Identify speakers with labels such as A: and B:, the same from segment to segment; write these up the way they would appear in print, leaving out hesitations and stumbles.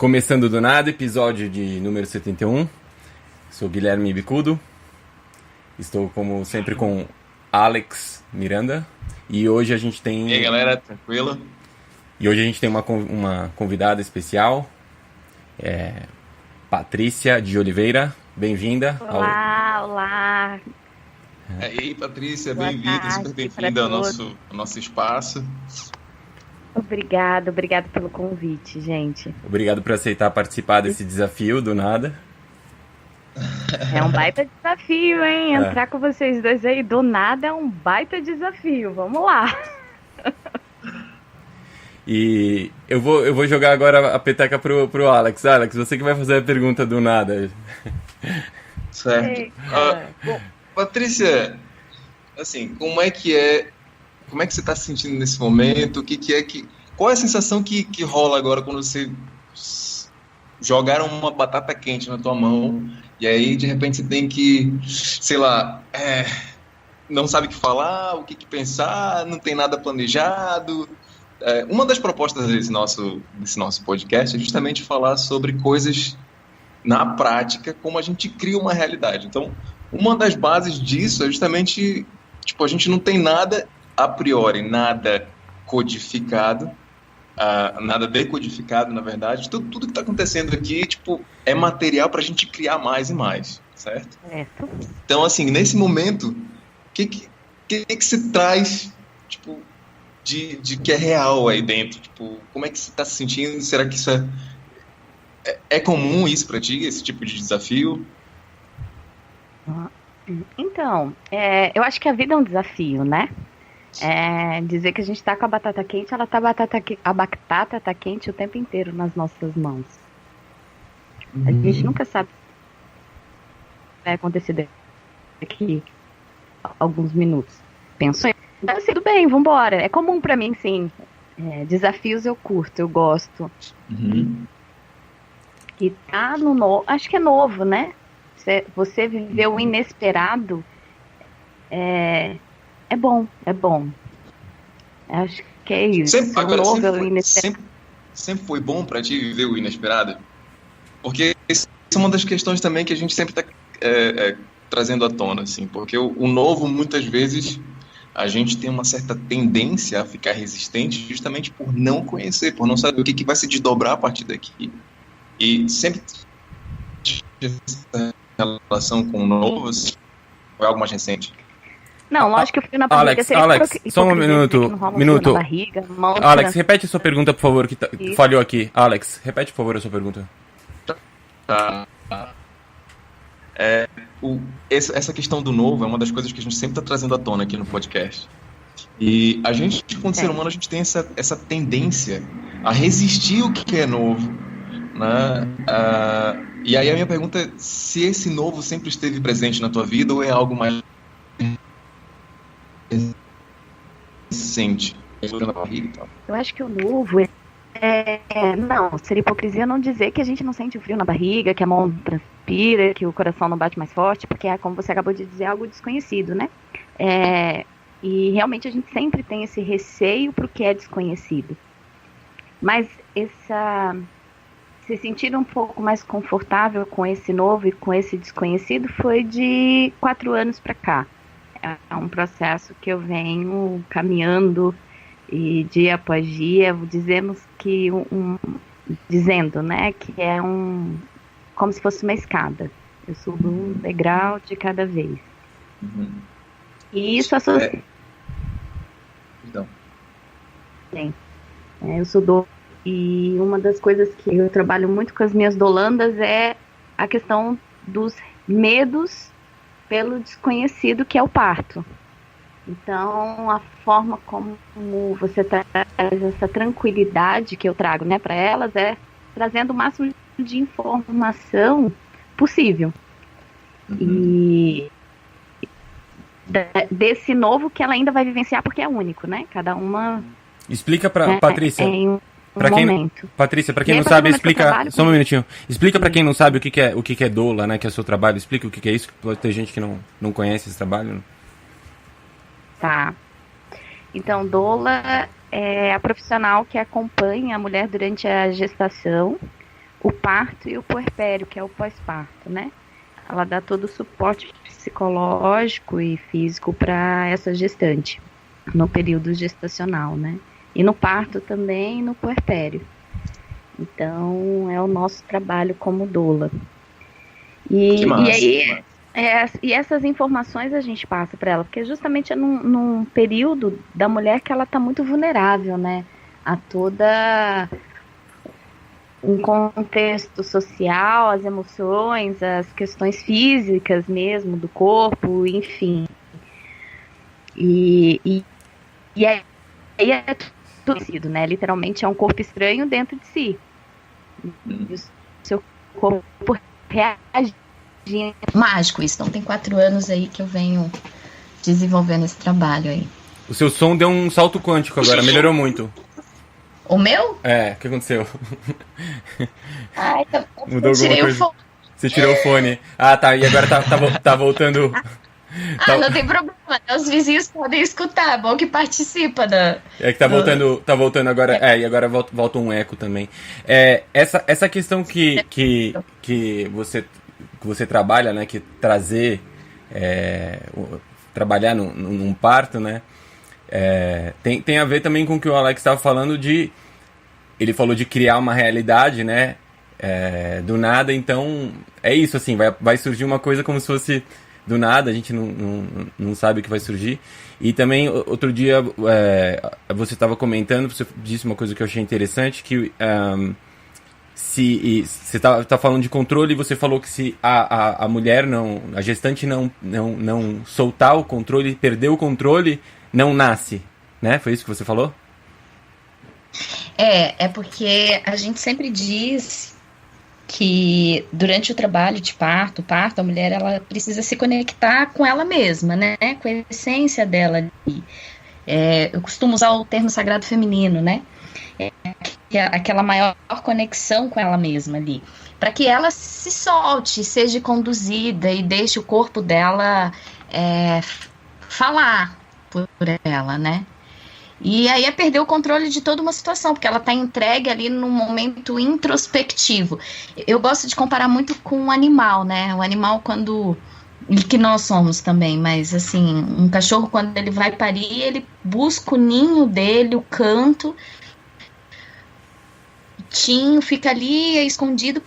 A: Começando do nada, episódio de número 71. Sou Guilherme Bicudo. Estou, como sempre, com Alex Miranda. E hoje a gente tem...
B: E aí, galera, tranquilo?
A: E hoje a gente tem uma convidada especial. Patrícia de Oliveira. Bem-vinda.
C: Olá.
B: E aí, Patrícia,
C: Boa
B: bem-vinda,
C: tarde
B: super bem-vinda ao nosso espaço.
C: Obrigado pelo convite, gente.
A: Obrigado por aceitar participar desse desafio do nada.
C: É um baita desafio, hein? Entrar com vocês dois aí do nada é um baita desafio. Vamos lá.
A: E eu vou jogar agora a peteca pro Alex. Alex, você que vai fazer a pergunta do nada.
B: Certo. Bom, Patrícia, assim, como é que você está se sentindo nesse momento? Qual é a sensação que rola agora quando você jogaram uma batata quente na tua mão e aí de repente você tem que, sei lá, não sabe o que falar, o que pensar, não tem nada planejado. Uma das propostas desse nosso podcast é justamente falar sobre coisas na prática, como a gente cria uma realidade. Então, uma das bases disso é justamente, a gente não tem nada a priori, nada codificado, nada decodificado, na verdade. Tudo que está acontecendo aqui, é material para a gente criar mais e mais, certo? Então, assim, nesse momento, o que se traz, de que é real aí dentro? Como é que você está se sentindo? Será que isso é comum isso para ti, esse tipo de desafio?
C: Então, eu acho que a vida é um desafio, né? Dizer que a gente está com a batata quente, a batata tá quente o tempo inteiro nas nossas mãos. A gente nunca sabe o que vai acontecer daqui a alguns minutos. Penso eu. Então, assim, tudo bem, vambora. É comum pra mim, sim. Desafios eu curto, eu gosto. E tá no novo, acho que é novo, né? Você viver o inesperado é bom. Acho que é isso.
B: Sempre foi bom pra ti viver o inesperado? Porque essa é uma das questões também que a gente sempre tá trazendo à tona, assim. Porque o novo, muitas vezes, a gente tem uma certa tendência a ficar resistente justamente por não conhecer, por não saber o que vai se desdobrar a partir daqui. E sempre essa relação com o novo, ou é algo mais recente?
C: Não, lógico que o frio na barriga...
A: Alex, só um minuto.
C: Barriga,
A: Alex, repete a sua pergunta, por favor, que falhou aqui. Alex, repete, por favor, a sua pergunta.
B: Tá. Essa questão do novo é uma das coisas que a gente sempre está trazendo à tona aqui no podcast. E a gente, como ser humano, a gente tem essa tendência a resistir o que é novo, né? E aí a minha pergunta é se esse novo sempre esteve presente na tua vida ou é algo mais recente?
C: Eu acho que o novo não, seria hipocrisia não dizer que a gente não sente o frio na barriga, que a mão transpira, que o coração não bate mais forte, porque como você acabou de dizer, algo desconhecido, né? E realmente a gente sempre tem esse receio pro que é desconhecido. Mas se sentir um pouco mais confortável com esse novo e com esse desconhecido foi de 4 anos para cá. É um processo que eu venho caminhando e dia após dia, dizendo, né, que é como se fosse uma escada. Eu subo um degrau de cada vez. E isso associa. Eu sou e uma das coisas que eu trabalho muito com as minhas dolandas é a questão dos medos pelo desconhecido, que é o parto. Então, a forma como você traz essa tranquilidade que eu trago, né, para elas é trazendo o máximo de informação possível. E desse novo que ela ainda vai vivenciar, porque é único, né? Cada uma...
A: Explica para Patrícia. Patrícia, para quem não sabe, explica. Só um minutinho. Explica para quem não sabe o que é doula, né? Que é o seu trabalho. Explica o que é isso. Pode ter gente que não conhece esse trabalho.
C: Tá. Então, doula é a profissional que acompanha a mulher durante a gestação o parto e o puerpério, que é o pós-parto, né? Ela dá todo o suporte psicológico e físico para essa gestante, no período gestacional, né? E no parto também e no puerpério. Então, é o nosso trabalho como doula. E aí, e essas informações a gente passa para ela, porque justamente é num período da mulher que ela está muito vulnerável, né? A toda um contexto social, as emoções, as questões físicas mesmo do corpo, enfim. E aí é tudo conhecido, né? Literalmente é um corpo estranho dentro de si. E o seu corpo reage.
D: Mágico isso. Então tem 4 anos aí que eu venho desenvolvendo esse trabalho aí.
A: O seu som deu um salto quântico agora, melhorou muito.
D: O meu?
A: É, o que aconteceu?
D: Ai,
A: mudou alguma coisa? Você tirou o fone. Ah, tá, e agora tá voltando...
D: não tem problema, os vizinhos podem escutar, é bom que participa da...
A: É que tá voltando agora, e agora volta um eco também. Essa questão que você trabalha, né, que trazer, trabalhar num parto, né, tem a ver também com o que o Alex estava falando ele falou de criar uma realidade, né, do nada, então é isso, assim, vai surgir uma coisa como se fosse do nada, a gente não sabe o que vai surgir. E também, outro dia, você estava comentando, você disse uma coisa que eu achei interessante, que se você tá falando de controle, e você falou que se a mulher a gestante não soltar o controle, perder o controle, não nasce, né? Foi isso que você falou?
D: É porque a gente sempre diz que durante o trabalho de parto, a mulher ela precisa se conectar com ela mesma, né? Com a essência dela ali. Eu costumo usar o termo sagrado feminino, né? Aquela maior conexão com ela mesma ali, para que ela se solte, seja conduzida e deixe o corpo dela falar por ela, né? E aí é perder o controle de toda uma situação, porque ela está entregue ali num momento introspectivo. Eu gosto de comparar muito com um animal, né? O animal quando... E que nós somos também, mas assim, um cachorro quando ele vai parir, ele busca o ninho dele, o canto, fica ali escondido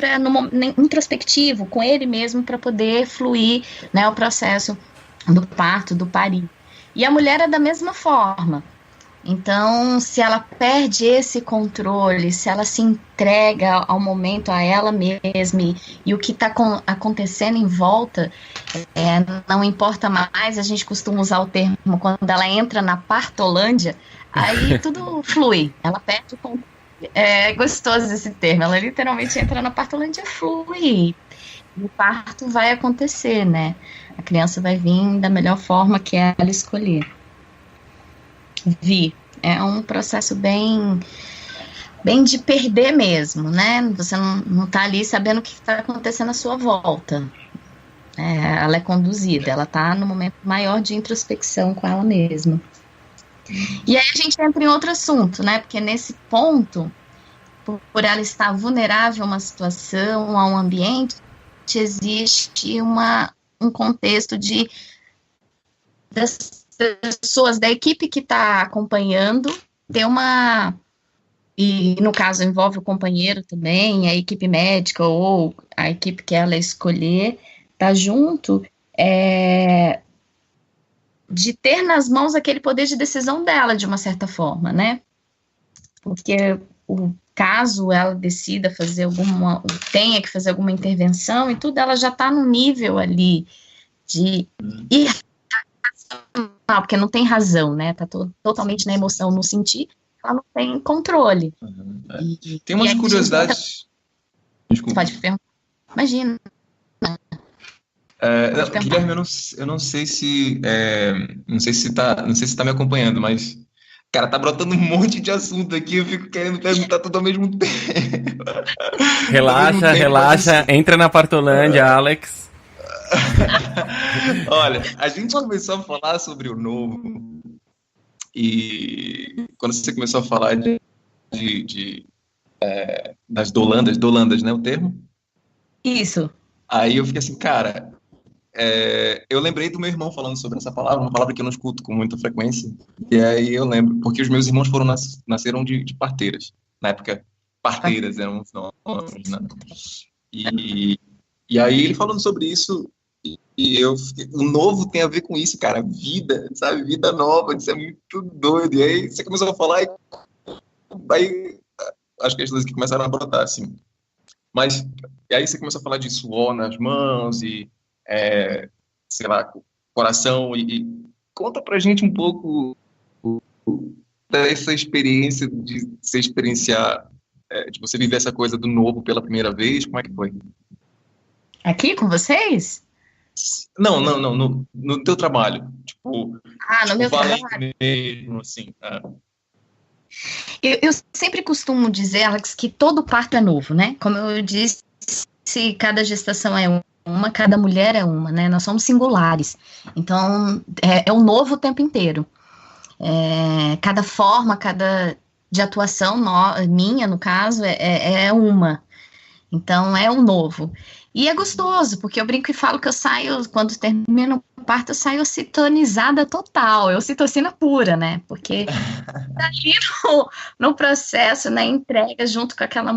D: introspectivo com ele mesmo para poder fluir, né, o processo do parto, do parir. E a mulher é da mesma forma. Então, se ela perde esse controle, se ela se entrega ao momento, a ela mesma, e o que está acontecendo em volta, não importa mais, a gente costuma usar o termo, quando ela entra na partolândia, aí tudo flui, ela perde o controle. É gostoso esse termo, ela literalmente entra na partolândia e flui. E o parto vai acontecer, né? A criança vai vir da melhor forma que ela escolher. É um processo bem de perder mesmo, né? Você não tá ali sabendo o que está acontecendo à sua volta. Ela é conduzida, ela tá no momento maior de introspecção com ela mesma. E aí a gente entra em outro assunto, né? Porque nesse ponto, por ela estar vulnerável a uma situação, a um ambiente, existe um contexto das pessoas da equipe que está acompanhando ter e no caso envolve o companheiro também, a equipe médica ou a equipe que ela escolher, tá junto, de ter nas mãos aquele poder de decisão dela, de uma certa forma, né? Porque caso ela decida tenha que fazer alguma intervenção e tudo, ela já está no nível ali de porque não tem razão, né? Tá totalmente na emoção, no sentir, ela não tem controle.
B: Tem umas curiosidades.
D: Desculpa. Pode perguntar. Imagina.
B: Guilherme, eu não sei se tá me acompanhando, mas cara, tá brotando um monte de assunto aqui, eu fico querendo perguntar tudo ao mesmo tempo.
A: Relaxa, entra na Partolândia, Alex.
B: Olha, a gente começou a falar sobre o novo e quando você começou a falar de das dolandas, né, o termo?
D: Isso.
B: Aí eu fiquei assim, cara, eu lembrei do meu irmão falando sobre essa palavra, uma palavra que eu não escuto com muita frequência, e aí eu lembro, porque os meus irmãos nasceram de parteiras, na época, parteiras eram os nomes, né? E aí ele falando sobre isso, o novo tem a ver com isso, cara, vida, sabe, vida nova, isso é muito doido, e aí você começou a falar, e aí acho que as coisas que começaram a brotar, assim, mas, e aí você começou a falar de suor nas mãos, e, sei lá, coração, e conta pra gente um pouco dessa experiência de se experienciar, de você viver essa coisa do novo pela primeira vez, como é que foi?
D: Aqui com vocês?
B: Não, no teu trabalho.
D: No meu trabalho.
B: Mesmo, assim.
D: Eu sempre costumo dizer, Alex, que todo parto é novo, né? Como eu disse, cada gestação é uma, cada mulher é uma, né? Nós somos singulares. Então, é o novo o tempo inteiro. Cada forma, de atuação minha, no caso, é uma. Então, é um novo. E é gostoso, porque eu brinco e falo que eu saio, quando termino o parto, eu saio oxitonizada total, ocitocina pura, né? Porque tá ali no processo, na entrega, junto com aquela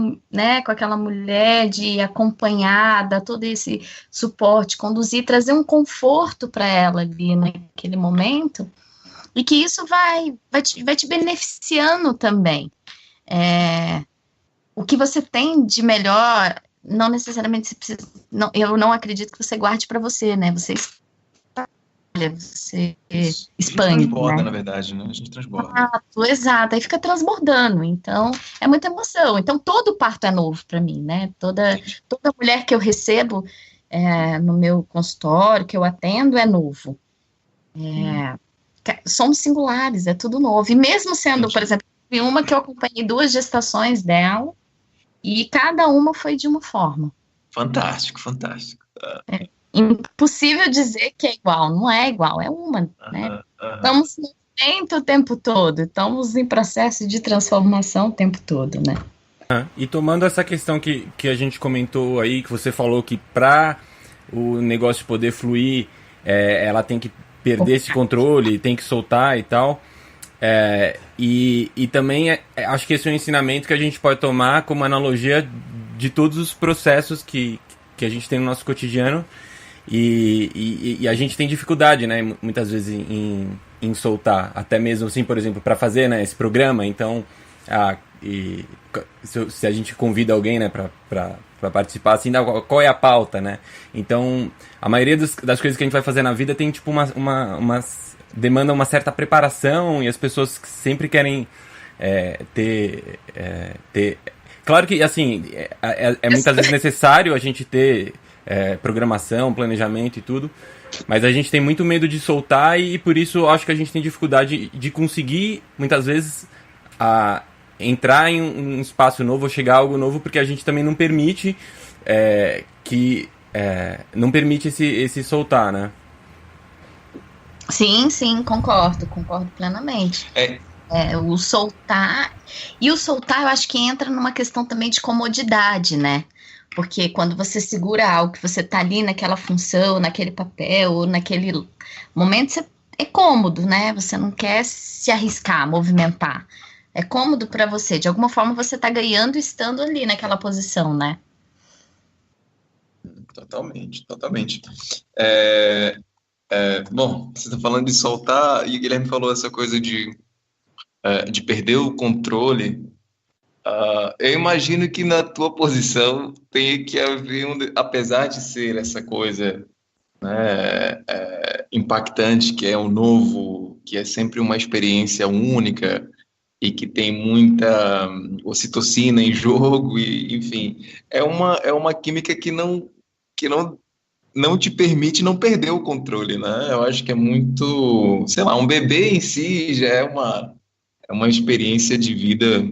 D: mulher, de acompanhar, dar todo esse suporte, conduzir, trazer um conforto para ela ali naquele momento, e que isso vai te beneficiando também. O que você tem de melhor, não necessariamente você precisa, eu não acredito que você guarde para você, né? Você espalha, você expande.
B: A gente transborda,
D: né?
B: Na verdade, né? A gente transborda.
D: Exato, aí fica transbordando, então é muita emoção. Então todo parto é novo para mim, né? Toda mulher que eu recebo no meu consultório, que eu atendo, é novo. Somos singulares, é tudo novo. E mesmo sendo, por exemplo, uma que eu acompanhei 2 gestações dela, e cada uma foi de uma forma.
B: Fantástico.
D: É impossível dizer que é igual, não é igual, é uma, né? Estamos no movimento o tempo todo, estamos em processo de transformação o tempo todo, né?
A: E tomando essa questão que a gente comentou aí, que você falou que para o negócio poder fluir, ela tem que perder esse controle, tem que soltar e tal. E também acho que esse é um ensinamento que a gente pode tomar como analogia de todos os processos que a gente tem no nosso cotidiano e a gente tem dificuldade, né, muitas vezes em soltar, até mesmo assim, por exemplo, para fazer, né, esse programa. Então, se a gente convida alguém, né, para participar, assim, qual é a pauta, né? Então, a maioria das coisas que a gente vai fazer na vida tem tipo demanda uma certa preparação, e as pessoas sempre querem ter... Claro que, assim, muitas vezes necessário a gente ter programação, planejamento e tudo, mas a gente tem muito medo de soltar, e por isso eu acho que a gente tem dificuldade de conseguir, muitas vezes, entrar em um espaço novo, ou chegar a algo novo, porque a gente também não permite não permite esse soltar, né?
D: Sim, concordo plenamente. O soltar, e o soltar eu acho que entra numa questão também de comodidade, né? Porque quando você segura algo, que você tá ali naquela função, naquele papel, ou naquele momento, é cômodo, né? Você não quer se arriscar, movimentar. É cômodo para você, de alguma forma você tá ganhando estando ali naquela posição, né?
B: Totalmente. Bom, você está falando de soltar, e o Guilherme falou essa coisa de perder o controle. Eu imagino que na tua posição tem que haver, apesar de ser essa coisa, né, impactante, que é o novo, que é sempre uma experiência única e que tem muita ocitocina em jogo, e, enfim, é uma química que não te permite não perder o controle, né? Eu acho que é muito, sei lá, um bebê em si já é uma experiência de vida,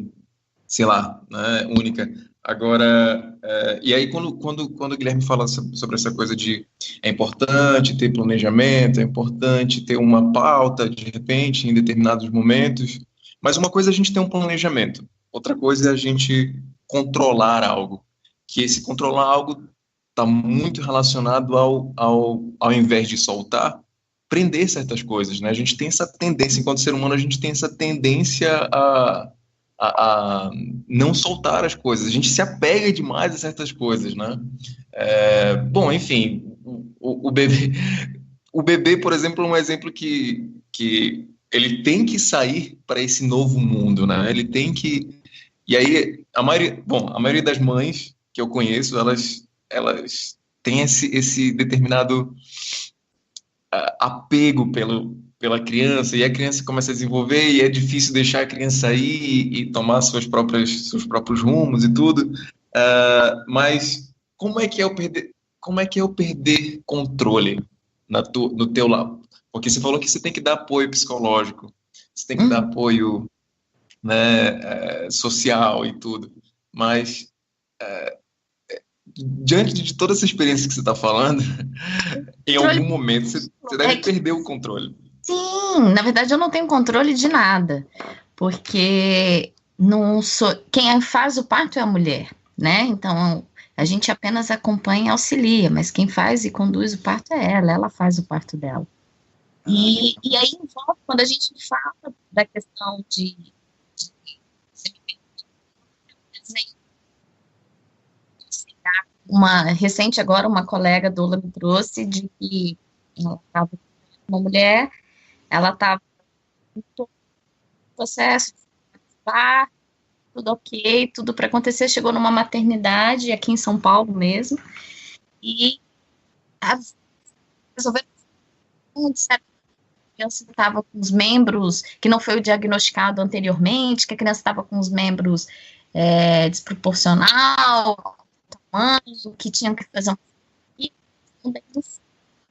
B: sei lá, né, única. Agora, e aí quando o Guilherme fala sobre essa coisa de é importante ter planejamento, é importante ter uma pauta, de repente, em determinados momentos, mas uma coisa é a gente ter um planejamento, outra coisa é a gente controlar algo, que esse controlar algo está muito relacionado ao invés de soltar, prender certas coisas, né? A gente tem essa tendência, enquanto ser humano, a gente tem essa tendência a não soltar as coisas, a gente se apega demais a certas coisas, né? Bom, enfim, o bebê, por exemplo, é um exemplo que ele tem que sair para esse novo mundo, né? Ele tem que... E aí, a maioria das mães que eu conheço, elas têm esse determinado apego pela criança, e a criança começa a desenvolver, e é difícil deixar a criança ir e tomar seus próprios rumos e tudo. Mas como é que é eu perder controle no teu lado? Porque você falou que você tem que dar apoio psicológico, você tem que dar apoio, né, social e tudo, mas diante de toda essa experiência que você está falando, em algum momento você deve perder o controle.
D: Sim, na verdade eu não tenho controle de nada, porque quem faz o parto é a mulher, né? Então a gente apenas acompanha e auxilia, mas quem faz e conduz o parto é ela faz o parto dela. E aí envolve, quando a gente fala da questão de recente agora, uma colega doula me trouxe de que ela estava com uma mulher, ela estava em todo o processo, tudo ok, tudo para acontecer, chegou numa maternidade aqui em São Paulo mesmo, e resolveram disseram que a criança estava com os membros, que não foi o diagnosticado anteriormente, que a criança estava com os membros desproporcional, que tinham que fazer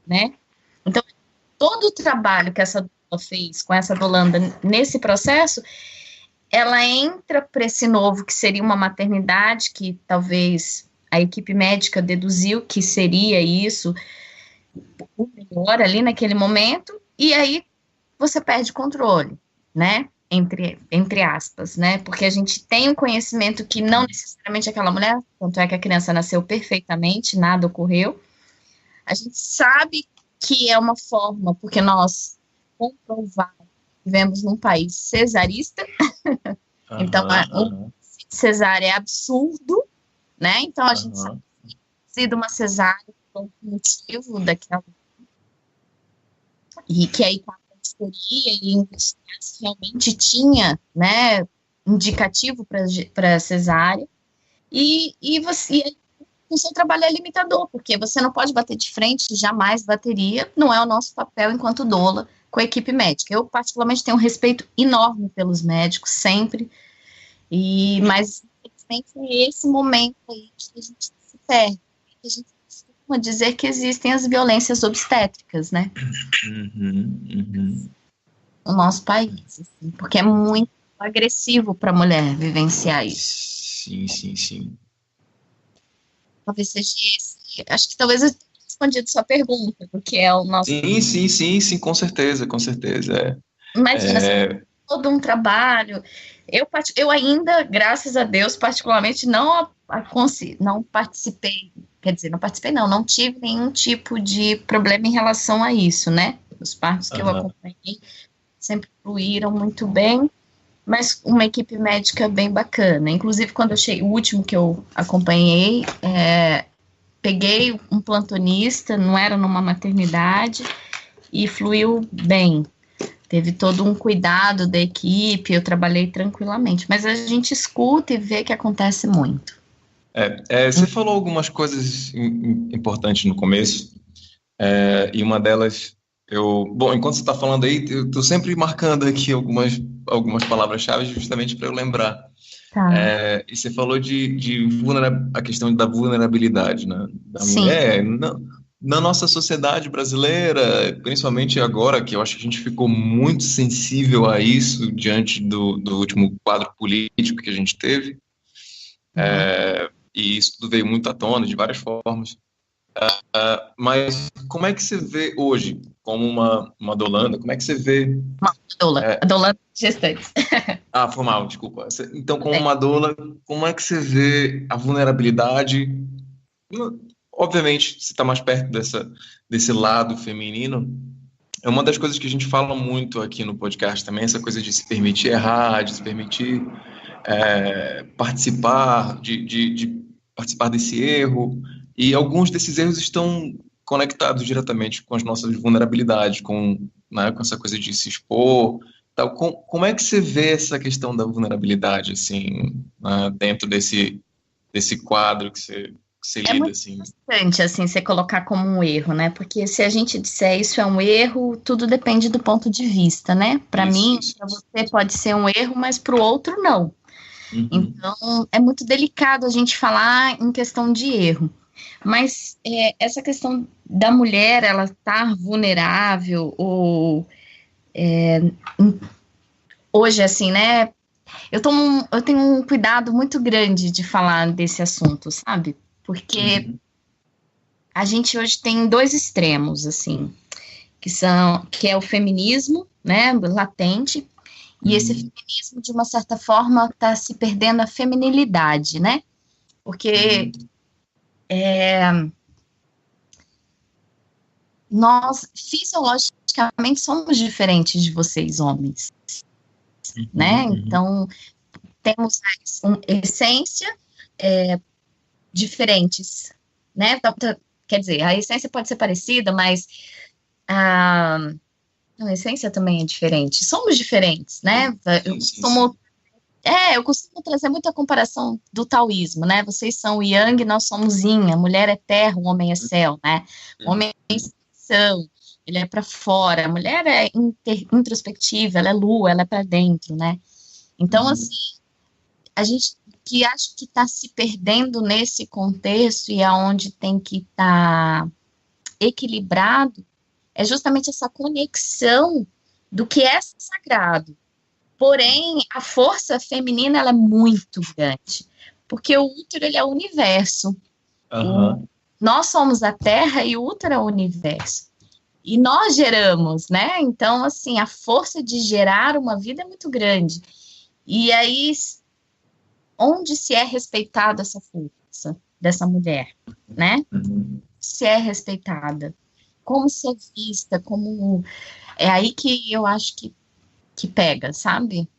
D: né? Então, todo o trabalho que essa doula fez com essa doulanda nesse processo, ela entra para esse novo, que seria uma maternidade, que talvez a equipe médica deduziu que seria isso, o melhor ali naquele momento, e aí você perde controle, né? Entre aspas, né? Porque a gente tem um conhecimento que não necessariamente aquela mulher, tanto é que a criança nasceu perfeitamente, nada ocorreu. A gente sabe que é uma forma, porque nós vivemos num país cesarista, então cesárea é absurdo, né? Então a gente sabe que sido uma cesárea por um motivo daquela, e que aí e realmente tinha, né, indicativo para cesárea, e o seu trabalho é limitador, porque você não pode bater de frente, jamais bateria, não é o nosso papel enquanto doula com a equipe médica. Eu particularmente tenho um respeito enorme pelos médicos, sempre, mas infelizmente é esse momento aí que a gente se perde, que a gente costuma dizer que existem as violências obstétricas, né? No nosso país, assim, porque é muito agressivo para a mulher vivenciar isso.
B: Sim.
D: Talvez seja esse. Acho que talvez eu tenha respondido sua pergunta, porque é o nosso.
B: Sim, com certeza.
D: Imagina, todo um trabalho. Eu ainda, graças a Deus, particularmente, não participei. Quer dizer, não tive nenhum tipo de problema em relação a isso, né? Os partos que eu acompanhei sempre fluíram muito bem, mas uma equipe médica bem bacana. Inclusive, quando eu cheguei, o último que eu acompanhei, peguei um plantonista, não era numa maternidade, e fluiu bem. Teve todo um cuidado da equipe, eu trabalhei tranquilamente, mas a gente escuta e vê que acontece muito.
B: Você falou algumas coisas importantes no começo, e uma delas, enquanto você está falando aí, eu estou sempre marcando aqui algumas palavras-chave justamente para eu lembrar.
D: Tá.
B: E você falou a questão da vulnerabilidade, né, da
D: Sim.
B: mulher. Na nossa sociedade brasileira, principalmente agora, que eu acho que a gente ficou muito sensível a isso diante do último quadro político que a gente teve, e isso tudo veio muito à tona de várias formas. Mas como é que você vê hoje, como uma Dolanda, como é que você vê...
D: A Dolanda gestante.
B: Foi mal, desculpa. Então, como uma doula, como é que você vê a vulnerabilidade? Obviamente, você está mais perto desse lado feminino. É uma das coisas que a gente fala muito aqui no podcast também, essa coisa de se permitir errar, de se permitir participar, de participar desse erro. E alguns desses erros estão conectados diretamente com as nossas vulnerabilidades, com essa coisa de se expor. Tal. Como é que você vê essa questão da vulnerabilidade, assim, dentro desse quadro que você lida,
D: muito
B: assim?
D: importante, assim, você colocar como um erro, né? Porque se a gente disser isso é um erro, tudo depende do ponto de vista, né? Para mim, para você pode ser um erro, mas para o outro não. Uhum. Então, é muito delicado a gente falar em questão de erro. Mas essa questão da mulher, ela estar vulnerável ou... hoje, assim, né? Eu tenho um cuidado muito grande de falar desse assunto, sabe? Porque a gente hoje tem dois extremos, assim, que é o feminismo, né, latente, e esse feminismo, de uma certa forma, está se perdendo a feminilidade, né? Porque nós, fisiologicamente, somos diferentes de vocês, homens, né? Então, temos uma essência diferentes, né? Quer dizer, a essência pode ser parecida, mas a essência também é diferente. Somos diferentes, né? Eu costumo trazer muita comparação do taoísmo, né? Vocês são yang, nós somos yin. A mulher é terra, o homem é céu, né? O homem é expansão, ele é para fora. A mulher é introspectiva, ela é lua, ela é para dentro, né? Então, assim, a gente que acho que está se perdendo nesse contexto e aonde tem que estar equilibrado é justamente essa conexão do que é sagrado. Porém, a força feminina, ela é muito grande, porque o útero, ele é o universo. Nós somos a Terra e o útero é o universo. E nós geramos, né? Então, assim, a força de gerar uma vida é muito grande. E aí, onde se é respeitada essa força dessa mulher, né? Se é respeitada. Como se é vista, como... É aí que eu acho que pega, sabe?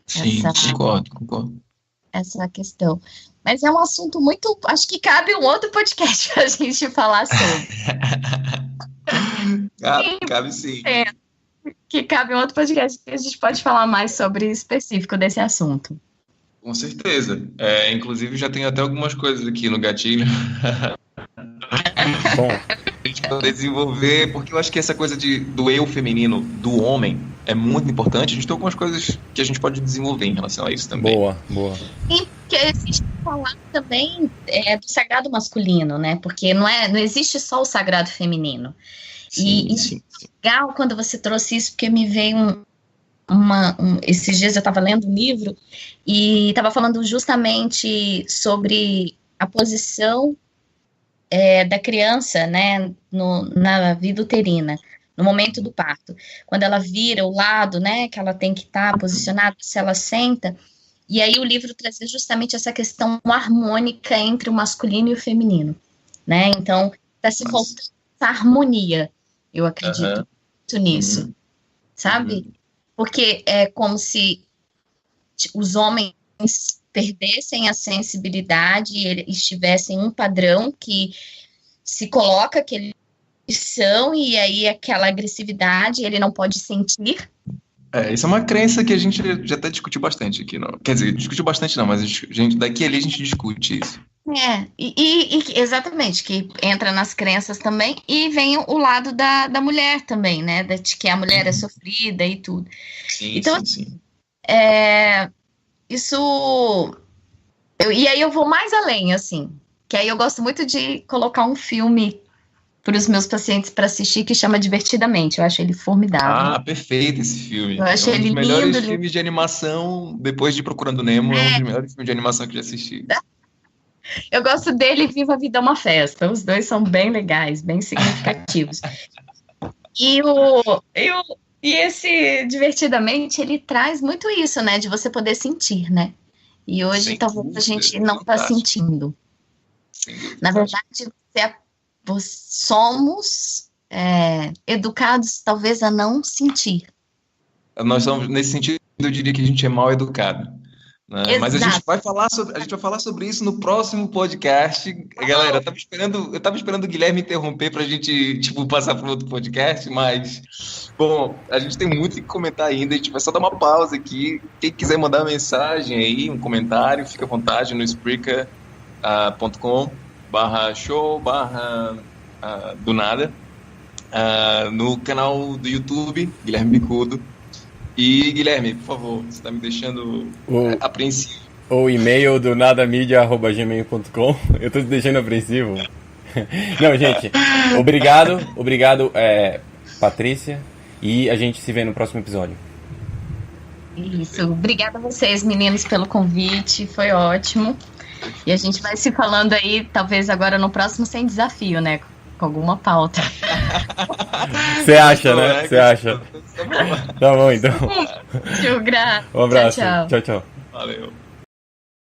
B: Sim, concordo.
D: Essa questão. Mas é um assunto muito... Acho que cabe um outro podcast para a gente falar sobre.
B: Cabe sim.
D: Que cabe um outro podcast que a gente pode falar mais sobre específico desse assunto.
B: Com certeza. Inclusive, já tenho até algumas coisas aqui no gatilho. Bom, a gente poder desenvolver, porque eu acho que essa coisa do eu feminino do homem é muito importante. A gente tem algumas coisas que a gente pode desenvolver em relação a isso também.
A: Boa.
D: E porque existe falar também do sagrado masculino, né? Porque não existe só o sagrado feminino. Sim. Legal quando você trouxe isso, porque me veio esses dias eu estava lendo um livro e estava falando justamente sobre a posição da criança, né, na vida uterina, no momento do parto, quando ela vira o lado, né, que ela tem que estar posicionada, se ela senta, e aí o livro trazia justamente essa questão harmônica entre o masculino e o feminino, né, então está se faltando essa harmonia, eu acredito muito nisso, sabe? Porque é como se os homens perdessem a sensibilidade e estivessem um padrão que se coloca que eles são, e aí aquela agressividade ele não pode sentir.
B: Isso é uma crença que a gente já até discutiu bastante aqui. Não? Quer dizer, discutiu bastante não, mas daqui a ali a gente discute isso.
D: Exatamente, que entra nas crenças também, e vem o lado da mulher também, né, de que a mulher é sofrida e tudo. Sim. Isso... e aí eu vou mais além, assim, que aí eu gosto muito de colocar um filme para os meus pacientes para assistir, que chama Divertidamente. Eu acho ele formidável.
B: Perfeito esse filme.
D: Eu achei ele lindo.
B: Um dos melhores filmes de animação, depois de Procurando Nemo, é um dos melhores filmes de animação que já assisti.
D: Eu gosto dele e Viva a Vida é uma Festa. Os dois são bem legais, bem significativos. E esse Divertidamente, ele traz muito isso, né? De você poder sentir, né? E hoje, sem talvez, dúvida, a gente não está sentindo. Na verdade, somos educados, talvez, a não sentir.
B: Nós somos, nesse sentido, eu diria que a gente é mal educado. Né? Mas a gente vai falar sobre isso no próximo podcast. Galera, eu tava esperando o Guilherme interromper pra gente, passar para outro podcast, mas, bom, a gente tem muito que comentar ainda, a gente vai só dar uma pausa aqui. Quem quiser mandar uma mensagem aí, um comentário, fica à vontade no spreaker.com/show/do nada, no canal do YouTube, Guilherme Bicudo. E, Guilherme, por favor, você está me deixando apreensivo.
A: O e-mail do nadamedia@gmail.com. Eu estou te deixando apreensivo. Não, gente, obrigado, Patrícia, e a gente se vê no próximo episódio.
D: Isso, obrigada a vocês, meninos, pelo convite, foi ótimo. E a gente vai se falando aí, talvez agora no próximo sem desafio, né? Com alguma pauta.
A: Você acha, né? Você acha. Tá bom, então.
D: Um abraço.
A: Tchau.
B: Valeu.